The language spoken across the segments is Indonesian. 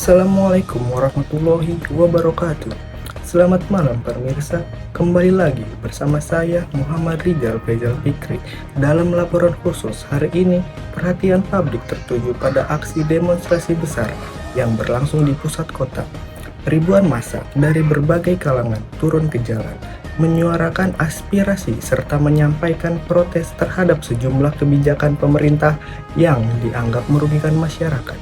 Assalamualaikum warahmatullahi wabarakatuh. Selamat malam pemirsa, kembali lagi bersama saya Muhammad Rizal Faizal Fikri. Dalam laporan khusus hari ini, perhatian publik tertuju pada aksi demonstrasi besar yang berlangsung di pusat kota. Ribuan massa dari berbagai kalangan turun ke jalan, menyuarakan aspirasi serta menyampaikan protes terhadap sejumlah kebijakan pemerintah yang dianggap merugikan masyarakat.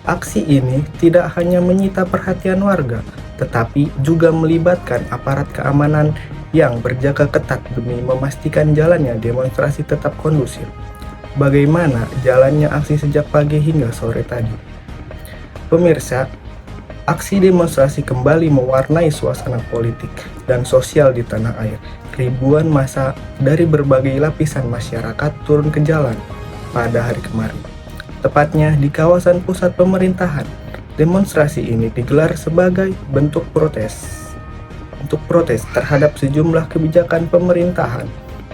Aksi ini tidak hanya menyita perhatian warga, tetapi juga melibatkan aparat keamanan yang berjaga ketat demi memastikan jalannya demonstrasi tetap kondusif. Bagaimana jalannya aksi sejak pagi hingga sore tadi? Pemirsa, aksi demonstrasi kembali mewarnai suasana politik dan sosial di tanah air. Ribuan massa dari berbagai lapisan masyarakat turun ke jalan pada hari kemarin, tepatnya di kawasan pusat pemerintahan. Demonstrasi ini digelar sebagai bentuk protes terhadap sejumlah kebijakan pemerintahan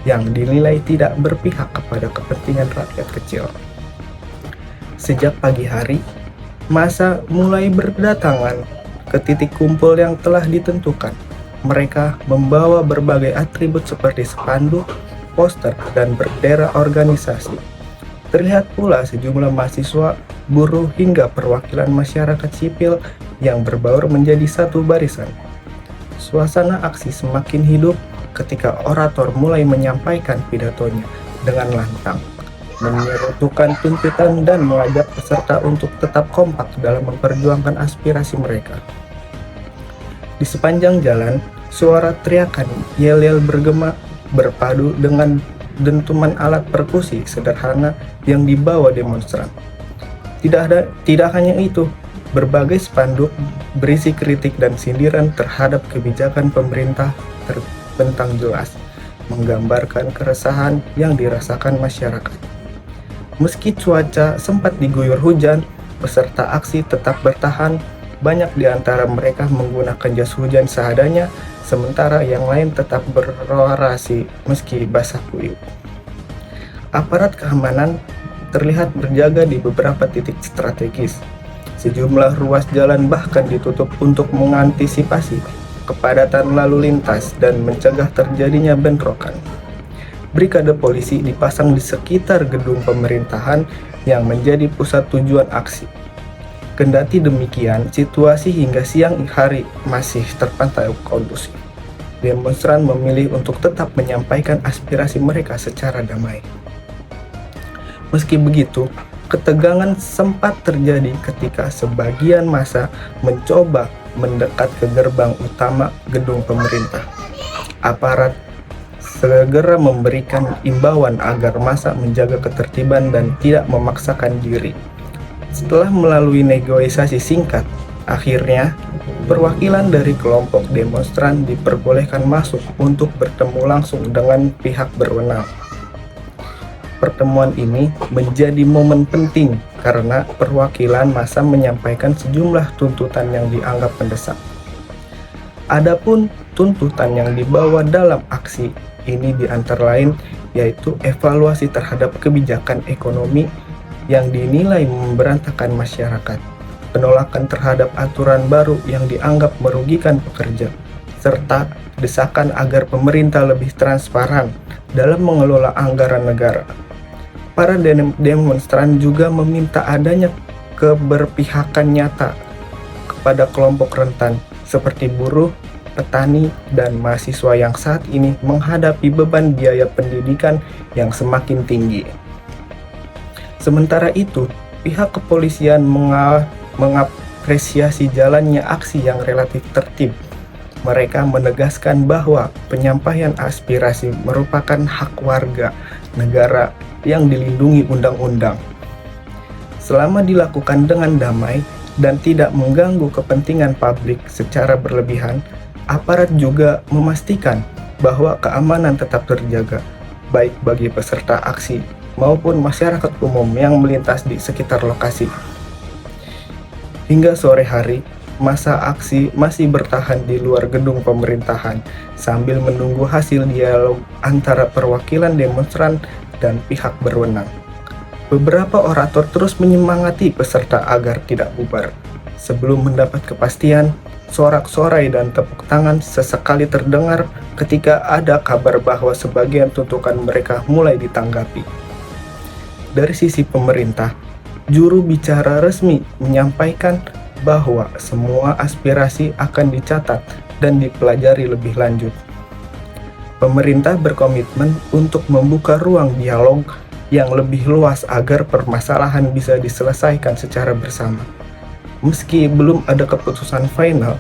yang dinilai tidak berpihak kepada kepentingan rakyat kecil. Sejak pagi hari, massa mulai berdatangan ke titik kumpul yang telah ditentukan. Mereka membawa berbagai atribut seperti spanduk, poster, dan bendera organisasi. Terlihat pula sejumlah mahasiswa, buruh, hingga perwakilan masyarakat sipil yang berbaur menjadi satu barisan. Suasana aksi semakin hidup ketika orator mulai menyampaikan pidatonya dengan lantang, menyerutukan tuntutan dan mengajak peserta untuk tetap kompak dalam memperjuangkan aspirasi mereka. Di sepanjang jalan, suara teriakan yel-yel bergema berpadu dengan dentuman alat perkusi sederhana yang dibawa demonstran. Tidak hanya itu, berbagai spanduk berisi kritik dan sindiran terhadap kebijakan pemerintah terbentang jelas, menggambarkan keresahan yang dirasakan masyarakat. Meski cuaca sempat diguyur hujan, peserta aksi tetap bertahan. Banyak di antara mereka menggunakan jas hujan seadanya, sementara yang lain tetap berorasi meski basah kuyup. Aparat keamanan terlihat berjaga di beberapa titik strategis. Sejumlah ruas jalan bahkan ditutup untuk mengantisipasi kepadatan lalu lintas dan mencegah terjadinya bentrokan. Brigade polisi dipasang di sekitar gedung pemerintahan yang menjadi pusat tujuan aksi. Kendati demikian, situasi hingga siang hari masih terpantau kondusif. Demonstran memilih untuk tetap menyampaikan aspirasi mereka secara damai. Meski begitu, ketegangan sempat terjadi ketika sebagian massa mencoba mendekat ke gerbang utama gedung pemerintah. Aparat segera memberikan imbauan agar massa menjaga ketertiban dan tidak memaksakan diri. Setelah melalui negosiasi singkat, akhirnya perwakilan dari kelompok demonstran diperbolehkan masuk untuk bertemu langsung dengan pihak berwenang. Pertemuan ini menjadi momen penting karena perwakilan massa menyampaikan sejumlah tuntutan yang dianggap mendesak. Adapun tuntutan yang dibawa dalam aksi ini antara lain yaitu evaluasi terhadap kebijakan ekonomi yang dinilai memberantakan masyarakat, penolakan terhadap aturan baru yang dianggap merugikan pekerja, serta desakan agar pemerintah lebih transparan dalam mengelola anggaran negara. Para demonstran juga meminta adanya keberpihakan nyata kepada kelompok rentan seperti buruh, petani, dan mahasiswa yang saat ini menghadapi beban biaya pendidikan yang semakin tinggi. Sementara itu, pihak kepolisian mengapresiasi jalannya aksi yang relatif tertib. Mereka menegaskan bahwa penyampaian aspirasi merupakan hak warga negara yang dilindungi undang-undang. Selama dilakukan dengan damai dan tidak mengganggu kepentingan publik secara berlebihan, aparat juga memastikan bahwa keamanan tetap terjaga, baik bagi peserta aksi maupun masyarakat umum yang melintas di sekitar lokasi. Hingga sore hari, massa aksi masih bertahan di luar gedung pemerintahan sambil menunggu hasil dialog antara perwakilan demonstran dan pihak berwenang. Beberapa orator terus menyemangati peserta agar tidak bubar, Sebelum mendapat kepastian, sorak-sorai dan tepuk tangan sesekali terdengar ketika ada kabar bahwa sebagian tuntutan mereka mulai ditanggapi. Dari sisi pemerintah, juru bicara resmi menyampaikan bahwa semua aspirasi akan dicatat dan dipelajari lebih lanjut. Pemerintah berkomitmen untuk membuka ruang dialog yang lebih luas agar permasalahan bisa diselesaikan secara bersama. Meski belum ada keputusan final,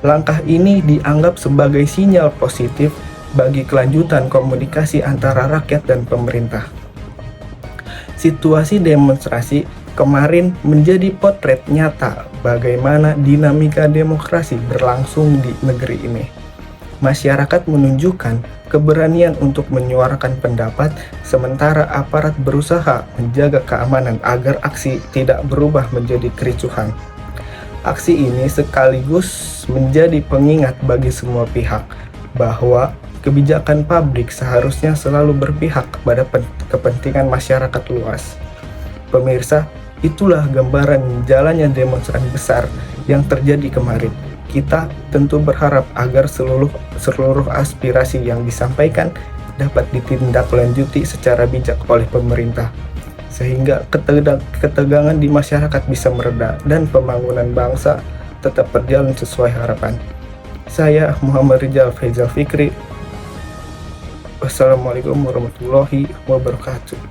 langkah ini dianggap sebagai sinyal positif bagi kelanjutan komunikasi antara rakyat dan pemerintah. Situasi demonstrasi kemarin menjadi potret nyata bagaimana dinamika demokrasi berlangsung di negeri ini. Masyarakat menunjukkan keberanian untuk menyuarakan pendapat, sementara aparat berusaha menjaga keamanan agar aksi tidak berubah menjadi kericuhan. Aksi ini sekaligus menjadi pengingat bagi semua pihak bahwa kebijakan publik seharusnya selalu berpihak kepada kepentingan masyarakat luas. Pemirsa, itulah gambaran jalannya demonstrasi besar yang terjadi kemarin. Kita tentu berharap agar seluruh aspirasi yang disampaikan dapat ditindaklanjuti secara bijak oleh pemerintah, sehingga ketegangan di masyarakat bisa mereda dan pembangunan bangsa tetap berjalan sesuai harapan. Saya Muhammad Rizal Faizal Fikri. Wassalamualaikum warahmatullahi wabarakatuh.